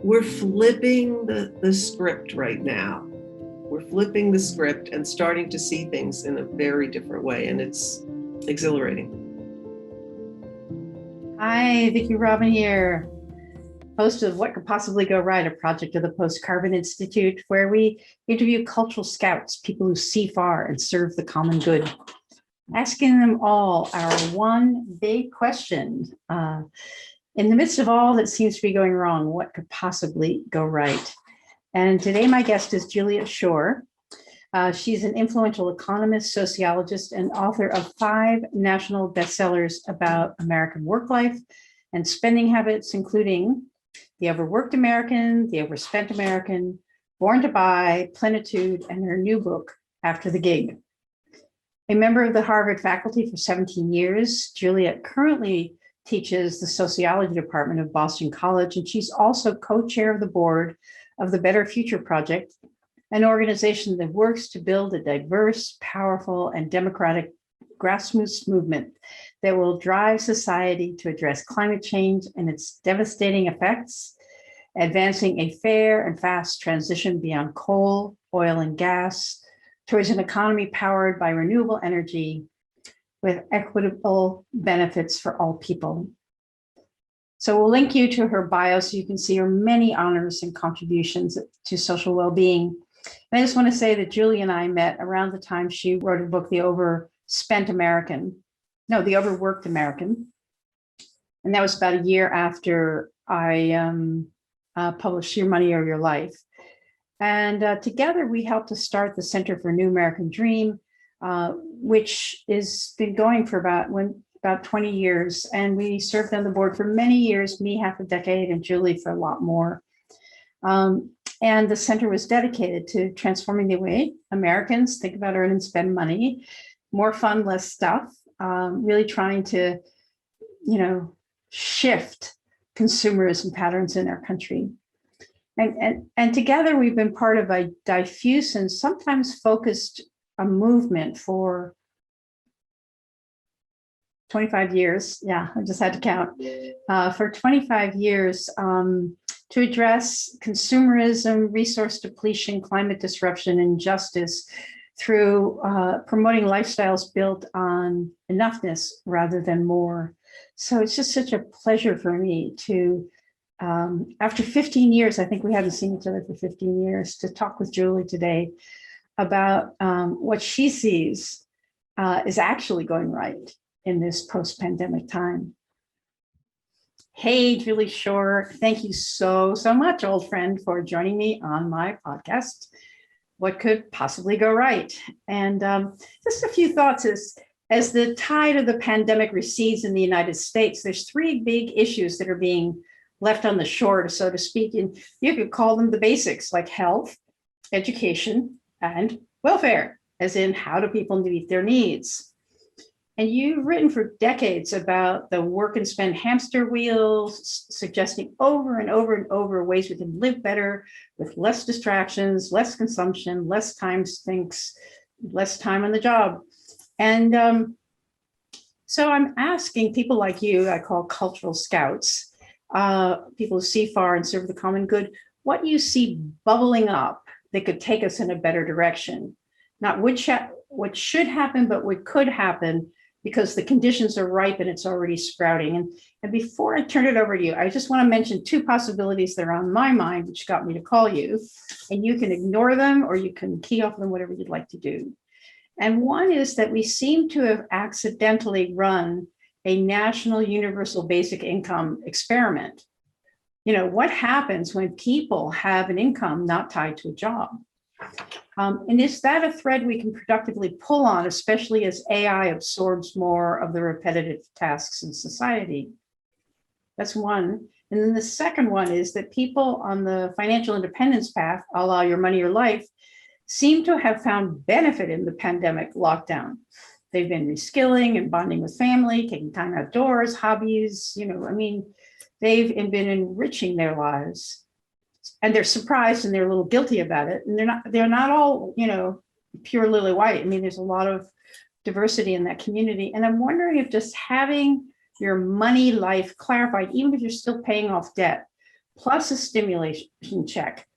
We're flipping the script right now. We're flipping the script and starting to see things in a very different way, and it's exhilarating. Hi, Vicki Robin here, host of What Could Possibly Go Right, a project of the Post-Carbon Institute, where we interview cultural scouts, people who see far and serve the common good, asking them all our one big question. In the midst of all that seems to be going wrong, what could possibly go right? And today my guest is Juliet Schor. She's an influential economist, sociologist, and author of 5 national bestsellers about American work life and spending habits, including The Overworked American, The Overspent American, Born to Buy, Plenitude, and her new book, After the Gig. A member of the Harvard faculty for 17 years, Juliet currently teaches the sociology department of Boston College, and she's also co-chair of the board of the Better Future Project, an organization that works to build a diverse, powerful, and democratic grassroots movement that will drive society to address climate change and its devastating effects, advancing a fair and fast transition beyond coal, oil, and gas towards an economy powered by renewable energy with equitable benefits for all people. So we'll link you to her bio so you can see her many honors and contributions to social well-being. And I just want to say that Julie and I met around the time she wrote a book, The Overworked American. And that was about a year after I published Your Money or Your Life. And together we helped to start the Center for a New American Dream, which has been going for about 20 years. And we served on the board for many years, me half a decade and Julie for a lot more. And the center was dedicated to transforming the way Americans think about earn and spend money, more fun, less stuff, really trying to, shift consumerism patterns in our country. And together we've been part of a diffuse and sometimes focused a movement for 25 years. Yeah, I just had to count. For 25 years to address consumerism, resource depletion, climate disruption, and justice through promoting lifestyles built on enoughness rather than more. So it's just such a pleasure for me to, after 15 years, I think we haven't seen each other for 15 years, to talk with Julie today about what she sees is actually going right in this post-pandemic time. Hey, Julie Schor, thank you so much, old friend, for joining me on my podcast, What Could Possibly Go Right? And just a few thoughts as the tide of the pandemic recedes in the United States, there's 3 big issues that are being left on the shore, so to speak, and you could call them the basics, like health, education, and welfare, as in how do people meet their needs? And you've written for decades about the work and spend hamster wheels, suggesting over and over and over ways we can live better with less distractions, less consumption, less time sinks, less time on the job. And so I'm asking people like you, I call cultural scouts, people who see far and serve the common good, what you see bubbling up that could take us in a better direction. Not what should happen, but what could happen, because the conditions are ripe and it's already sprouting. And before I turn it over to you, I just want to mention 2 possibilities that are on my mind, which got me to call you. And you can ignore them or you can key off them, whatever you'd like to do. And one is that we seem to have accidentally run a national universal basic income experiment. What happens when people have an income not tied to a job? And is that a thread we can productively pull on, especially as AI absorbs more of the repetitive tasks in society? That's one. And then the second one is that people on the financial independence path, a la Your Money or Life, seem to have found benefit in the pandemic lockdown. They've been reskilling and bonding with family, taking time outdoors, hobbies, they've been enriching their lives. And they're surprised and they're a little guilty about it. And they're not all, pure lily white. There's a lot of diversity in that community. And I'm wondering if just having your money life clarified, even if you're still paying off debt, plus a stimulation check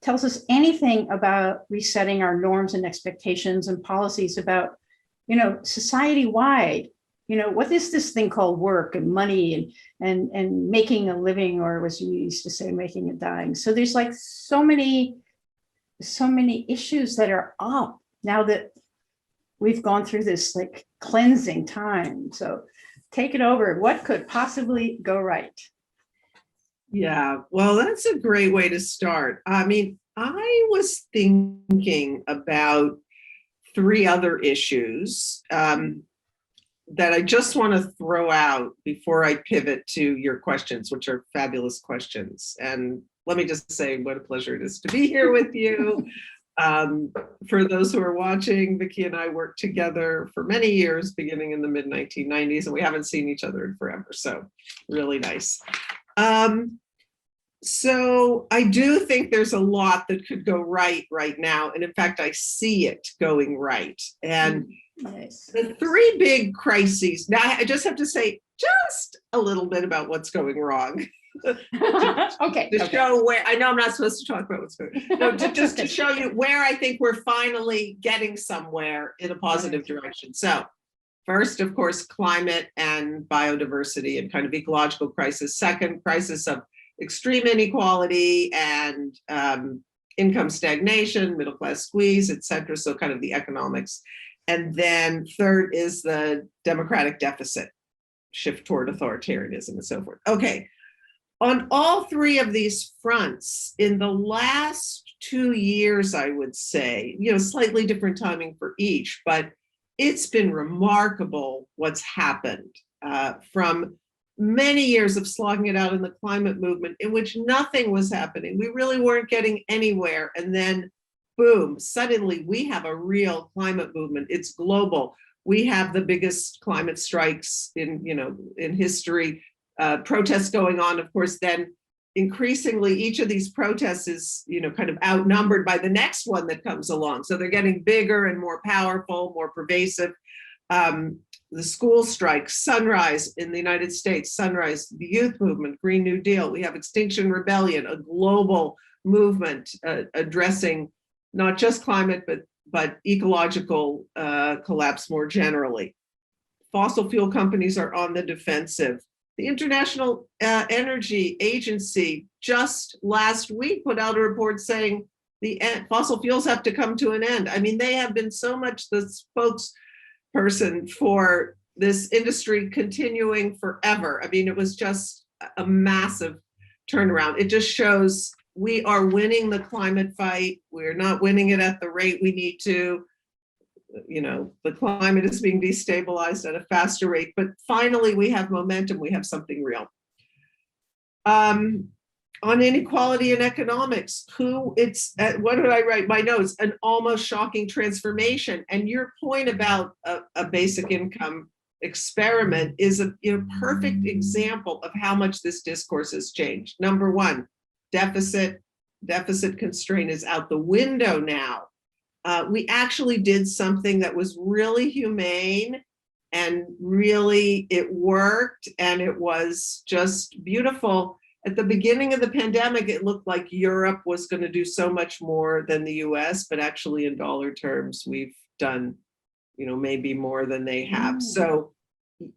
tells us anything about resetting our norms and expectations and policies about, society-wide, what is this thing called work and money and making a living, or as you used to say, making a dime. So there's like so many issues that are up now that we've gone through this like cleansing time. So take it over. What could possibly go right? Yeah, well, that's a great way to start. I mean, I was thinking about three other issues that I just want to throw out before I pivot to your questions, which are fabulous questions. And let me just say what a pleasure it is to be here with you. For those who are watching, Vicki and I worked together for many years, beginning in the mid-1990s, and we haven't seen each other in forever. So really nice. So I do think there's a lot that could go right now. And in fact, I see it going right. And nice. The three big crises. Now, I just have to say just a little bit about what's going wrong. to show where, I know I'm not supposed to talk about what's going on. No, just to show you where I think we're finally getting somewhere in a positive direction. So first, of course, climate and biodiversity and kind of ecological crisis. Second, crisis of extreme inequality and income stagnation, middle class squeeze, et cetera. So kind of the economics. And then third is the democratic deficit, shift toward authoritarianism and so forth. Okay, on all three of these fronts, in the last 2 years, I would say, slightly different timing for each, but it's been remarkable what's happened from many years of slogging it out in the climate movement in which nothing was happening. We really weren't getting anywhere. And then boom, suddenly we have a real climate movement. It's global. We have the biggest climate strikes in history, protests going on. Of course, then increasingly each of these protests is, kind of outnumbered by the next one that comes along. So they're getting bigger and more powerful, more pervasive. The school strikes, Sunrise in the United States, Sunrise, the youth movement, Green New Deal. We have Extinction Rebellion, a global movement addressing not just climate, but ecological collapse more generally. Fossil fuel companies are on the defensive. The International Energy Agency just last week put out a report saying the fossil fuels have to come to an end. I mean, they have been so much the spokesperson for this industry continuing forever. I mean, it was just a massive turnaround. It just shows we are winning the climate fight. We're not winning it at the rate we need to. The climate is being destabilized at a faster rate, but finally we have momentum, we have something real. On inequality and economics, what did I write? My notes, an almost shocking transformation. And your point about a basic income experiment is a perfect example of how much this discourse has changed. Number one, deficit constraint is out the window now. We actually did something that was really humane and really it worked and it was just beautiful. At the beginning of the pandemic, it looked like Europe was going to do so much more than the US, but actually in dollar terms, we've done, maybe more than they have. So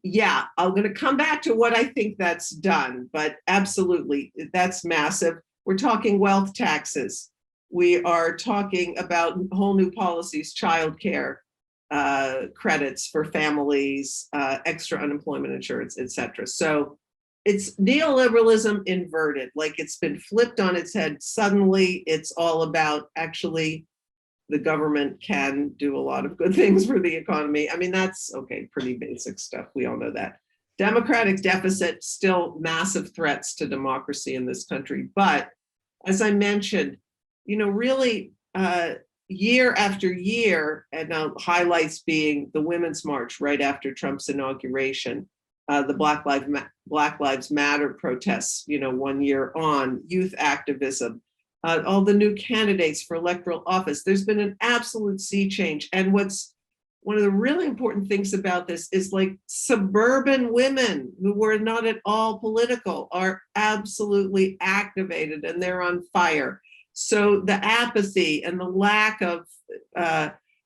yeah, I'm going to come back to what I think that's done, but absolutely, that's massive. We're talking wealth taxes. We are talking about whole new policies, childcare credits for families, extra unemployment insurance, et cetera. So it's neoliberalism inverted, like it's been flipped on its head. Suddenly it's all about actually the government can do a lot of good things for the economy. I mean, that's okay, pretty basic stuff. We all know that. Democratic deficit, still massive threats to democracy in this country. But as I mentioned, really year after year, and now highlights being the Women's March right after Trump's inauguration, the Black Lives Matter protests, 1 year on, youth activism, all the new candidates for electoral office. There's been an absolute sea change. And what's one of the really important things about this is like suburban women who were not at all political are absolutely activated and they're on fire. So the apathy and the lack of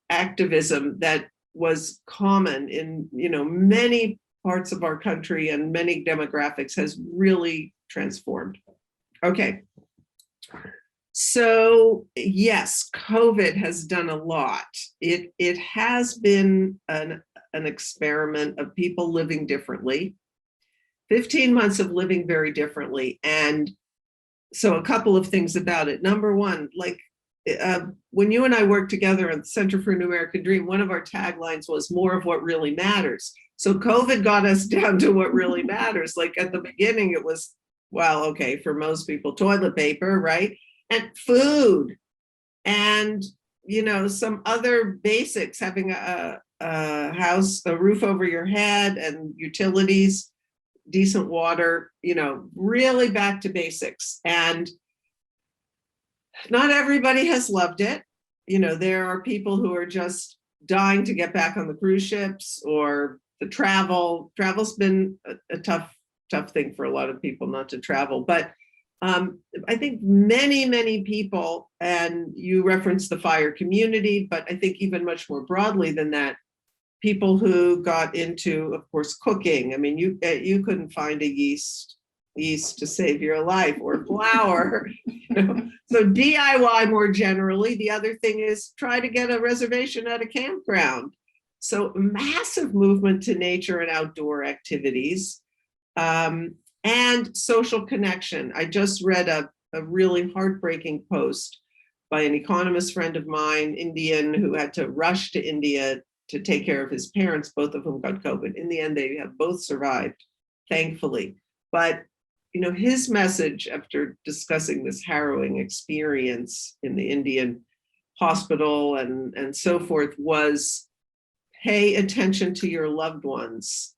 activism that was common in many parts of our country and many demographics has really transformed. Okay. So yes, COVID has done a lot. It has been an experiment of people living differently, 15 months of living very differently. And so a couple of things about it. Number one, like when you and I worked together at the Center for a New American Dream, one of our taglines was more of what really matters. So COVID got us down to what really matters. Like at the beginning, it was, well, okay, for most people, toilet paper, right? And food and, some other basics, having a house, a roof over your head and utilities, decent water, really back to basics. And not everybody has loved it. There are people who are just dying to get back on the cruise ships or the travel. Travel's been a tough thing for a lot of people not to travel. But I think many, many people, and you referenced the FIRE community, but I think even much more broadly than that, people who got into, of course, cooking. I mean, you couldn't find a yeast to save your life or flour. So DIY more generally. The other thing is try to get a reservation at a campground. So massive movement to nature and outdoor activities. And social connection. I just read a really heartbreaking post by an economist friend of mine, Indian, who had to rush to India to take care of his parents, both of whom got COVID. In the end, they have both survived, thankfully. But his message after discussing this harrowing experience in the Indian hospital and so forth was pay attention to your loved ones.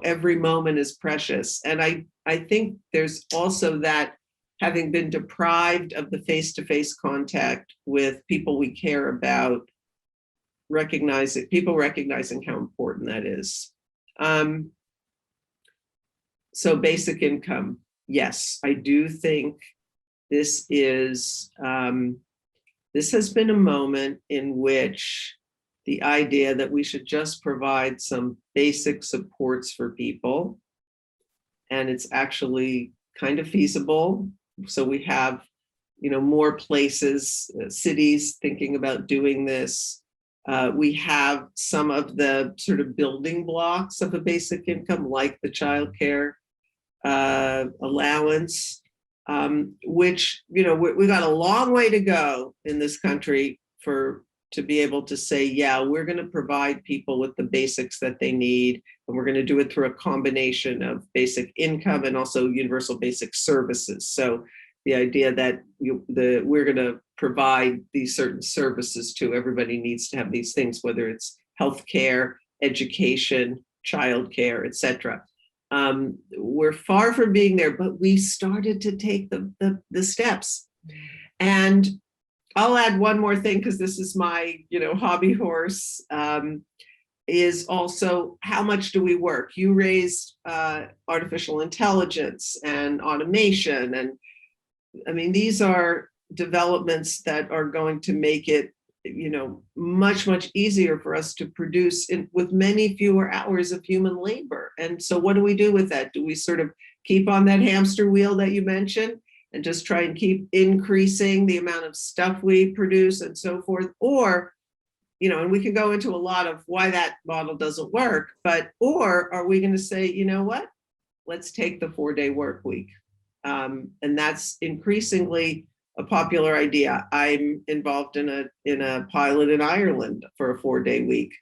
Every moment is precious. And I think there's also that having been deprived of the face-to-face contact with people we care about, people recognizing how important that is. So basic income, yes, I do think this has been a moment in which the idea that we should just provide some basic supports for people, and it's actually kind of feasible. So we have, more places, cities thinking about doing this. We have some of the sort of building blocks of a basic income, like the childcare allowance, which, we got a long way to go in this country to be able to say, yeah, we're going to provide people with the basics that they need, and we're going to do it through a combination of basic income and also universal basic services. So the idea that we're going to provide these certain services to everybody needs to have these things, whether it's healthcare, education, childcare, etc. We're far from being there, but we started to take the steps. And I'll add one more thing, because this is my, hobby horse, is also how much do we work? You raised artificial intelligence and automation. And I mean, these are developments that are going to make it, much, much easier for us to produce with many fewer hours of human labor. And so what do we do with that? Do we sort of keep on that hamster wheel that you mentioned and just try and keep increasing the amount of stuff we produce and so forth? Or, and we can go into a lot of why that model doesn't work, or are we going to say, you know what, let's take the 4-day work week. And that's increasingly a popular idea. I'm involved in a pilot in Ireland for a 4-day week.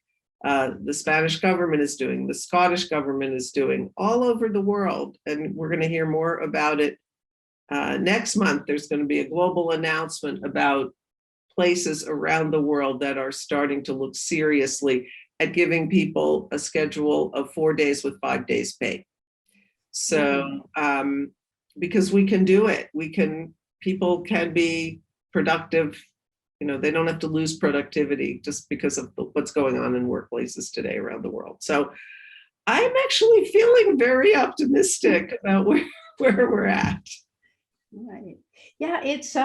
The Spanish government is doing, the Scottish government is doing, all over the world. And we're going to hear more about it next month. There's going to be a global announcement about places around the world that are starting to look seriously at giving people a schedule of 4 days with 5 days pay. So, because we can do it, people can be productive They don't have to lose productivity just because of what's going on in workplaces today around the world. So I'm actually feeling very optimistic about where we're at. Right. Yeah, it's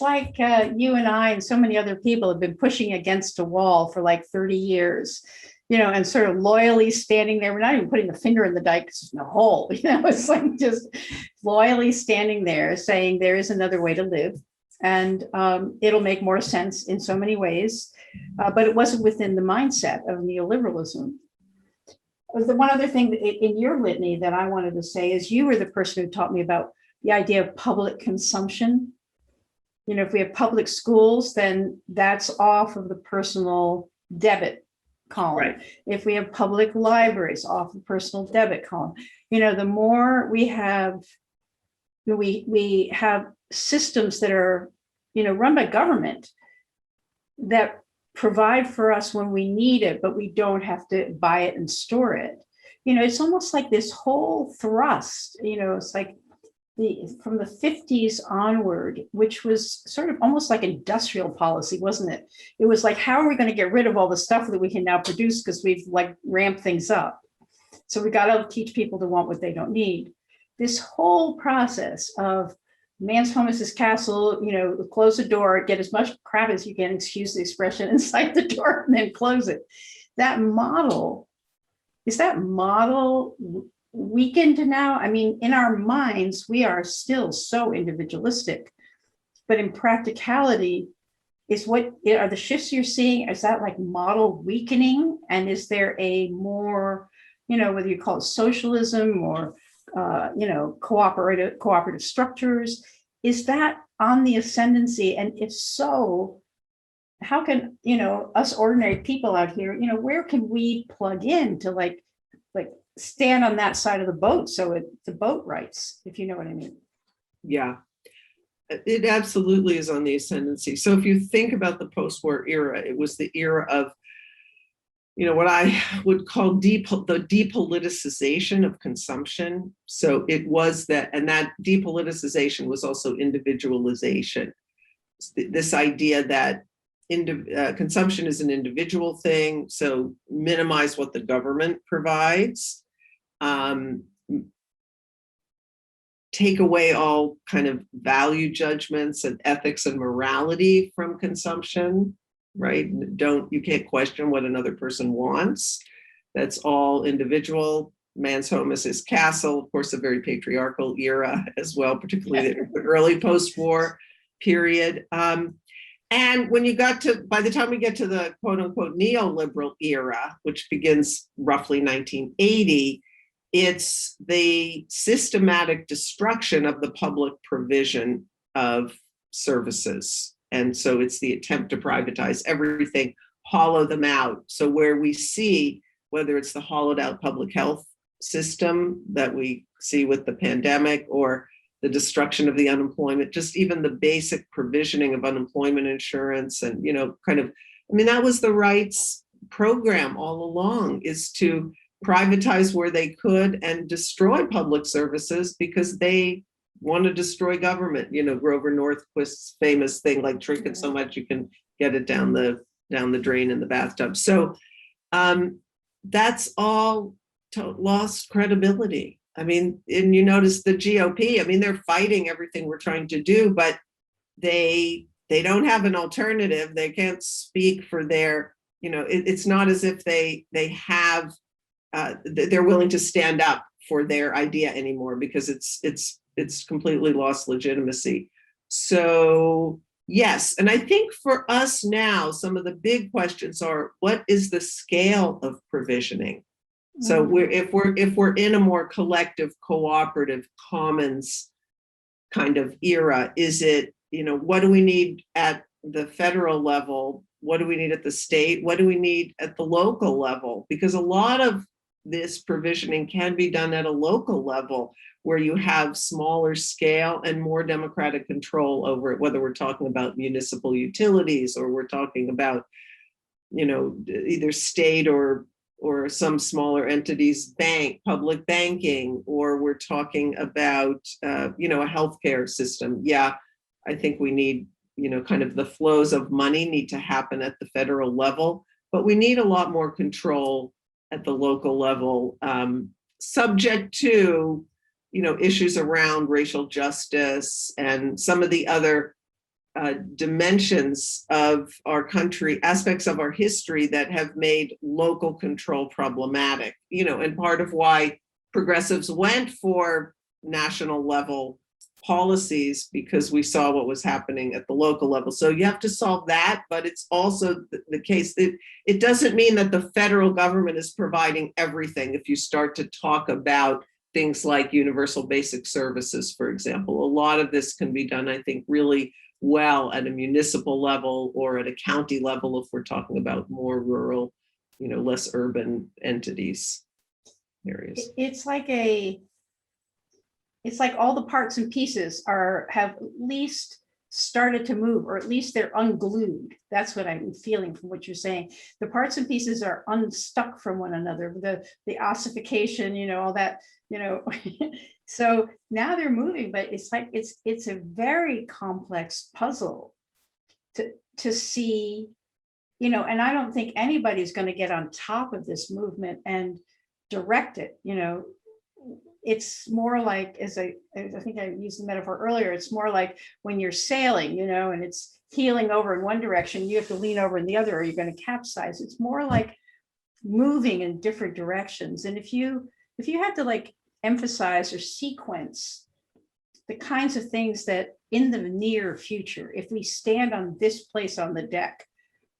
like you and I and so many other people have been pushing against a wall for like 30 years, and sort of loyally standing there. We're not even putting the finger in the dike because there's no hole. It's like just loyally standing there saying there is another way to live. And it'll make more sense in so many ways. But it wasn't within the mindset of neoliberalism. The one other thing in your litany that I wanted to say is you were the person who taught me about the idea of public consumption. If we have public schools, then that's off of the personal debit column. Right. If we have public libraries, off the personal debit column. The more we have systems that are, run by government that provide for us when we need it, but we don't have to buy it and store it. It's almost like this whole thrust, it's like from the 50s onward, which was sort of almost like industrial policy, wasn't it? It was like, how are we going to get rid of all the stuff that we can now produce because we've like ramped things up? So we got to teach people to want what they don't need. This whole process of man's home is his castle, close the door, get as much crap as you can, excuse the expression, inside the door and then close it. Is that model weakened now? I mean, in our minds, we are still so individualistic, but in practicality, are the shifts you're seeing, is that like model weakening? And is there a more, whether you call it socialism or cooperative structures, is that on the ascendancy? And if so, how can, us ordinary people out here, where can we plug in to like stand on that side of the boat so the boat rights, if you know what I mean? Yeah, it absolutely is on the ascendancy. So if you think about the post-war era, it was the era of what I would call the depoliticization of consumption. So it was that, and that depoliticization was also individualization. This idea that consumption is an individual thing, so minimize what the government provides, take away all kind of value judgments and ethics and morality from consumption. Right? You can't question what another person wants. That's all individual. Man's home is his castle. Of course, a very patriarchal era as well, particularly the early post-war period. And when by the time we get to the quote unquote neoliberal era, which begins roughly 1980, it's the systematic destruction of the public provision of services. And so it's the attempt to privatize everything, hollow them out. So where we see, whether it's the hollowed out public health system that we see with the pandemic or the destruction of the unemployment, just even the basic provisioning of unemployment insurance and, that was the right's program all along, is to privatize where they could and destroy public services because they want to destroy government. Grover Norquist's famous thing, like drink it so much you can get it down the drain in the bathtub. So that's all lost credibility. And you notice the GOP, they're fighting everything we're trying to do, but they don't have an alternative. They can't speak for their, it's not as if they have, they're willing to stand up for their idea anymore because it's completely lost legitimacy. So yes, and I think for us now, some of the big questions are, what is the scale of provisioning? So if we're in a more collective, cooperative, commons kind of era, is it, what do we need at the federal level? What do we need at the state? What do we need at the local level? Because a lot of this provisioning can be done at a local level where you have smaller scale and more democratic control over it, whether we're talking about municipal utilities or we're talking about, either state or some smaller entities, public banking, or we're talking about, a healthcare system. Yeah, I think we need, kind of the flows of money need to happen at the federal level, but we need a lot more control at the local level, subject to, issues around racial justice and some of the other dimensions of our country, aspects of our history that have made local control problematic, and part of why progressives went for national level policies, because we saw what was happening at the local level. So you have to solve that, but it's also the case that it doesn't mean that the federal government is providing everything. If you start to talk about things like universal basic services, for example, a lot of this can be done, I think, really well at a municipal level or at a county level if we're talking about more rural, less urban entities, areas. It's like all the parts and pieces have at least started to move, or at least they're unglued. That's what I'm feeling from what you're saying. The parts and pieces are unstuck from one another. The ossification, all that, So now they're moving, but it's like it's a very complex puzzle to see, and I don't think anybody's going to get on top of this movement and direct it. It's more like, as I think I used the metaphor earlier, it's more like when you're sailing, and it's heeling over in one direction, you have to lean over in the other or you're going to capsize. It's more like moving in different directions. And if you had to emphasize or sequence the kinds of things that in the near future, if we stand on this place on the deck,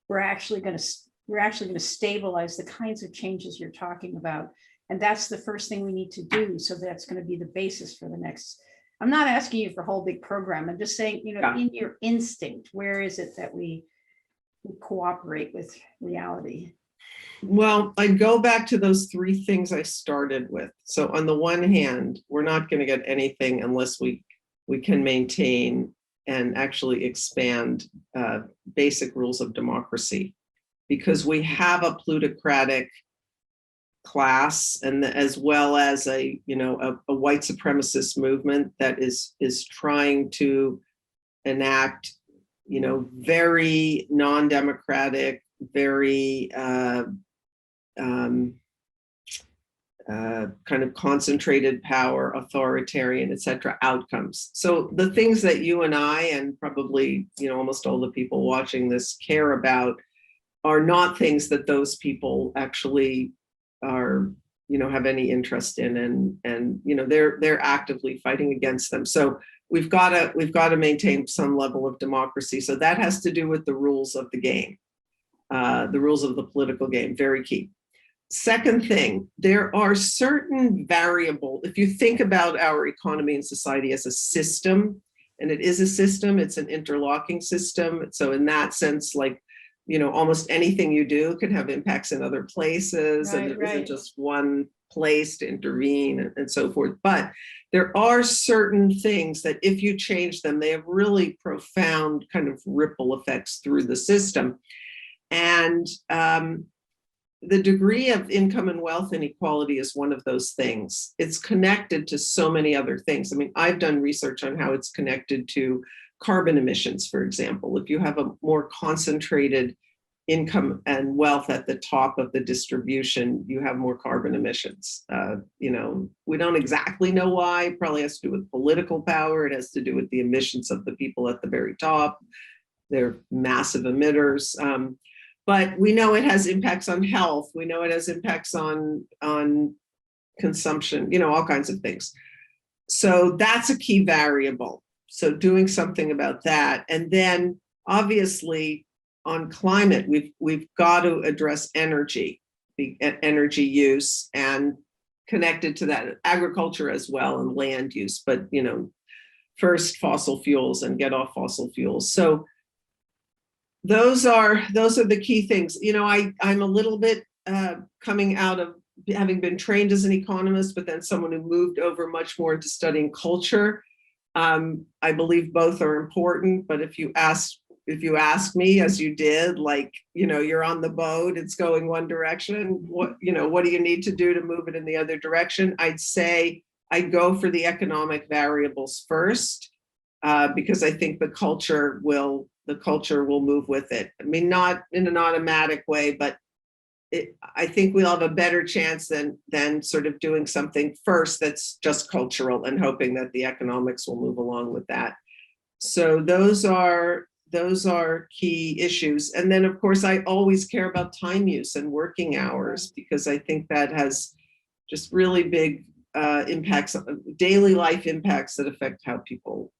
we're actually going to stabilize the kinds of changes you're talking about. And that's the first thing we need to do. So that's going to be the basis for the next. I'm not asking you for a whole big program. I'm just saying, in your instinct, where is it that we cooperate with reality? Well, I go back to those three things I started with. So on the one hand, we're not going to get anything unless we can maintain and actually expand basic rules of democracy, because we have a plutocratic class, and as well as a white supremacist movement that is trying to enact very non-democratic, very kind of concentrated power, authoritarian, et cetera, outcomes. So the things that you and I, and probably almost all the people watching this, care about are not things that those people actually are have any interest in, and they're actively fighting against them. So we've got to maintain some level of democracy. So that has to do with the rules of the game, the rules of the political game, very key. Second thing, there are certain variables. If you think about our economy and society as a system, and it is a system, it's an interlocking system. So in that sense, almost anything you do could have impacts in other places, and there isn't just one place to intervene and so forth. But there are certain things that if you change them, they have really profound kind of ripple effects through the system. And the degree of income and wealth inequality is one of those things. It's connected to so many other things. I mean, I've done research on how it's connected to carbon emissions, for example. If you have a more concentrated income and wealth at the top of the distribution, you have more carbon emissions. We don't exactly know why. It probably has to do with political power. It has to do with the emissions of the people at the very top. They're massive emitters. But we know it has impacts on health. We know it has impacts on consumption, all kinds of things. So that's a key variable. So doing something about that. And then obviously on climate, we've got to address energy use, and connected to that agriculture as well, and land use, but first fossil fuels and get off fossil fuels. So those are the key things. I'm a little bit coming out of having been trained as an economist, but then someone who moved over much more into studying culture. I believe both are important, but if you ask me, as you did, you're on the boat, it's going one direction, what do you need to do to move it in the other direction? I'd say I'd go for the economic variables first, because I think the culture will move with it. I mean, not in an automatic way, but I think we'll have a better chance than sort of doing something first that's just cultural and hoping that the economics will move along with that. So those are key issues. And then, of course, I always care about time use and working hours, because I think that has just really big impacts, daily life impacts that affect how people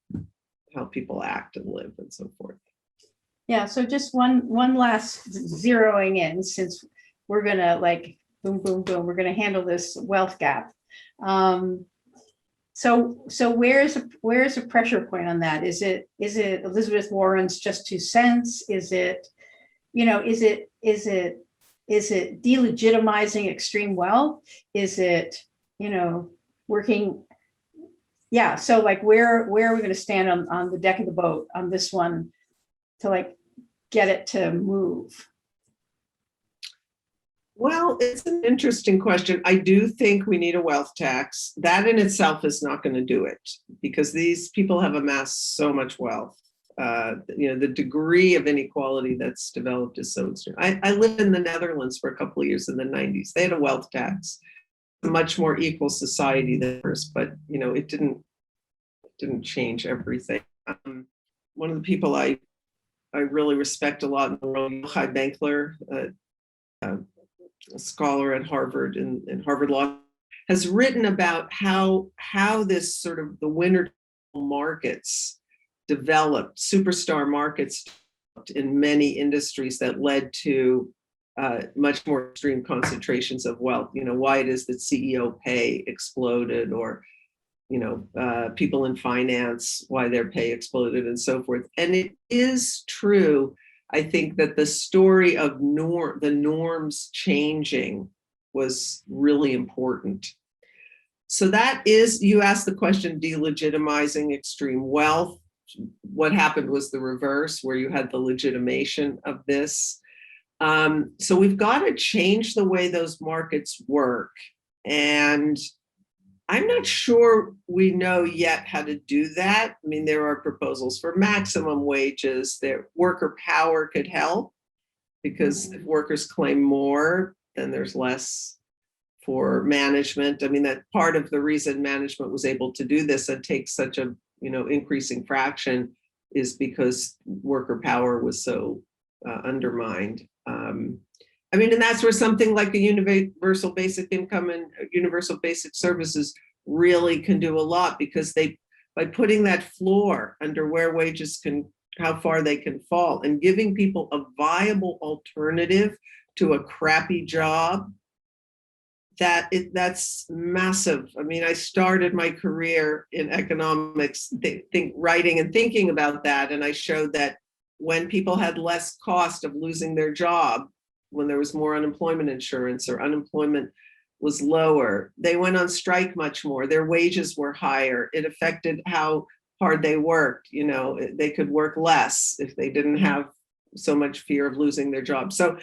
act and live and so forth. Yeah, so just one last zeroing in, since we're gonna like boom, boom, boom, we're gonna handle this wealth gap. So where's a pressure point on that? Is it Elizabeth Warren's just 2 cents? Is it delegitimizing extreme wealth? Is it, working? Yeah. So like, where are we going to stand on the deck of the boat on this one to like get it to move? Well, it's an interesting question. I do think we need a wealth tax. That in itself is not going to do it, because these people have amassed so much wealth. The degree of inequality that's developed is so extreme. I lived in the Netherlands for a couple of years in the 90s. They had a wealth tax, a much more equal society than ours, but it didn't change everything. One of the people I really respect a lot in the world, Yochai Benkler, a scholar at Harvard in Harvard Law, has written about how this sort of the winner markets developed, superstar markets in many industries that led to much more extreme concentrations of wealth. Why it is that CEO pay exploded, or people in finance, why their pay exploded and so forth. And it is true, I think, that the story of the norms changing was really important. So that is, you asked the question, delegitimizing extreme wealth. What happened was the reverse, where you had the legitimation of this. So we've got to change the way those markets work. And I'm not sure we know yet how to do that. I mean, there are proposals for maximum wages. Worker power could help, because if workers claim more, then there's less for management. I mean, that part of the reason management was able to do this and take such a increasing fraction is because worker power was so undermined. And that's where something like a universal basic income and universal basic services really can do a lot, because by putting that floor under where wages how far they can fall, and giving people a viable alternative to a crappy job, that's massive. I mean, I started my career in economics, writing and thinking about that, and I showed that when people had less cost of losing their job, when there was more unemployment insurance or unemployment was lower, they went on strike much more. Their wages were higher. It affected how hard they worked. They could work less if they didn't have so much fear of losing their job. So,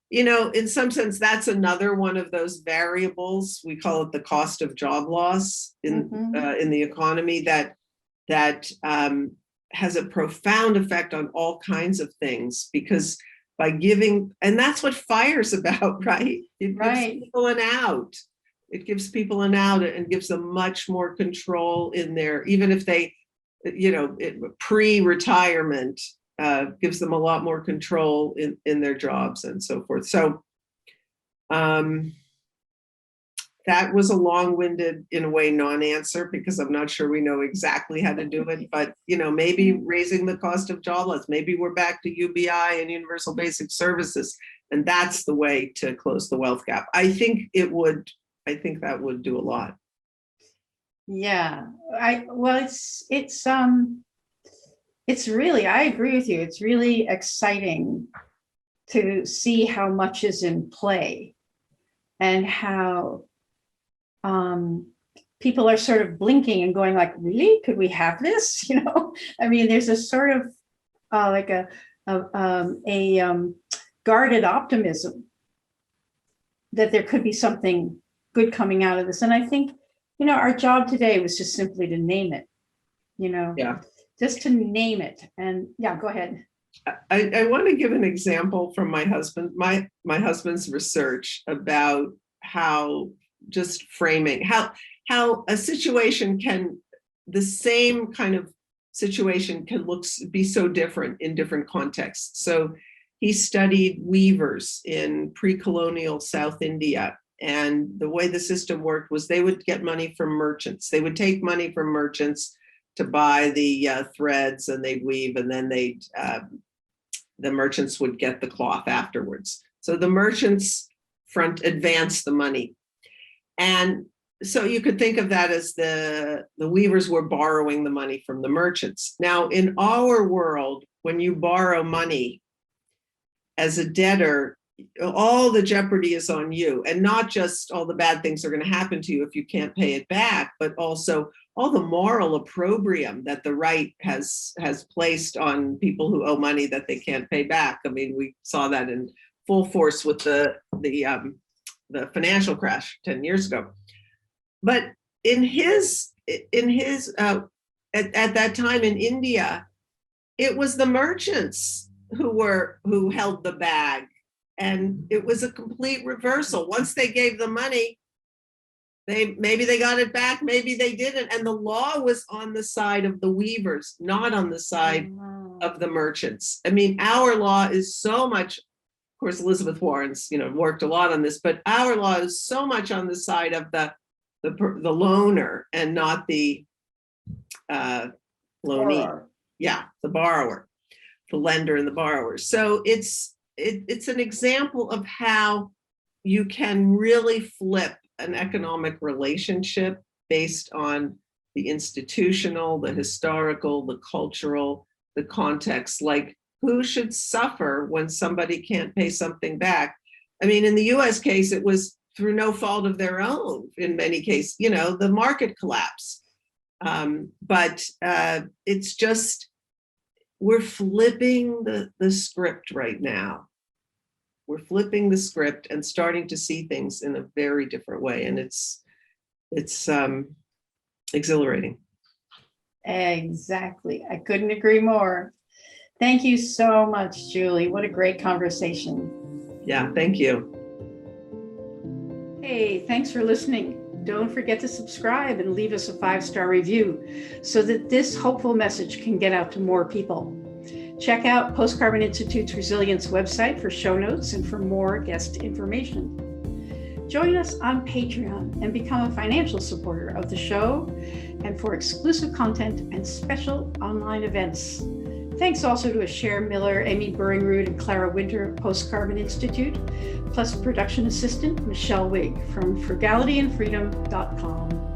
in some sense, that's another one of those variables. We call it the cost of job loss in the economy that has a profound effect on all kinds of things, because by giving, and that's what FIRE's about, right? It gives people an out. It gives people an out and gives them much more control in their, even if they, pre-retirement, gives them a lot more control in their jobs and so forth. So that was a long-winded, in a way, non-answer, because I'm not sure we know exactly how to do it. But maybe raising the cost of job loss, maybe we're back to UBI and universal basic services, and that's the way to close the wealth gap. I think that would do a lot. Yeah, it's really, I agree with you. It's really exciting to see how much is in play, and how people are sort of blinking and going like, really, could we have this? I mean, there's a sort of like a guarded optimism that there could be something good coming out of this. And I think, our job today was just simply to name it, Yeah. just to name it. And yeah, go ahead. I want to give an example from my husband, my husband's research about how just framing, how a situation can, the same kind of situation can be so different in different contexts. So he studied weavers in pre-colonial South India. And the way the system worked was they would get money from merchants. They would take money from merchants to buy the threads, and they'd weave, and then the merchants would get the cloth afterwards. So the merchants advanced the money. And so you could think of that as the weavers were borrowing the money from the merchants. Now, in our world, when you borrow money as a debtor, all the jeopardy is on you, and not just all the bad things are going to happen to you if you can't pay it back, but also all the moral opprobrium that the right has placed on people who owe money that they can't pay back. I mean, we saw that in full force with the financial crash 10 years ago. But at that time in India, it was the merchants who held the bag, and it was a complete reversal. Once they gave the money, maybe they got it back, maybe they didn't, and the law was on the side of the weavers, not on the side of the merchants. I mean, our law is so much. Of course, Elizabeth Warren's worked a lot on this, but our law is so much on the side of the loaner and not the loanee. Borrower. Yeah, the borrower, the lender and the borrower. So it's an example of how you can really flip an economic relationship based on the institutional, the historical, the cultural, the context. Like, who should suffer when somebody can't pay something back? I mean, in the US case, it was through no fault of their own. In many cases, the market collapse. But it's just, we're flipping the script right now. We're flipping the script and starting to see things in a very different way. And it's exhilarating. Exactly. I couldn't agree more. Thank you so much, Julie. What a great conversation. Yeah, thank you. Hey, thanks for listening. Don't forget to subscribe and leave us a 5-star review so that this hopeful message can get out to more people. Check out Post Carbon Institute's Resilience website for show notes and for more guest information. Join us on Patreon and become a financial supporter of the show and for exclusive content and special online events. Thanks also to Asher Miller, Amy Burringrud, and Clara Winter of Post Carbon Institute, plus production assistant Michelle Wigg from frugalityandfreedom.com.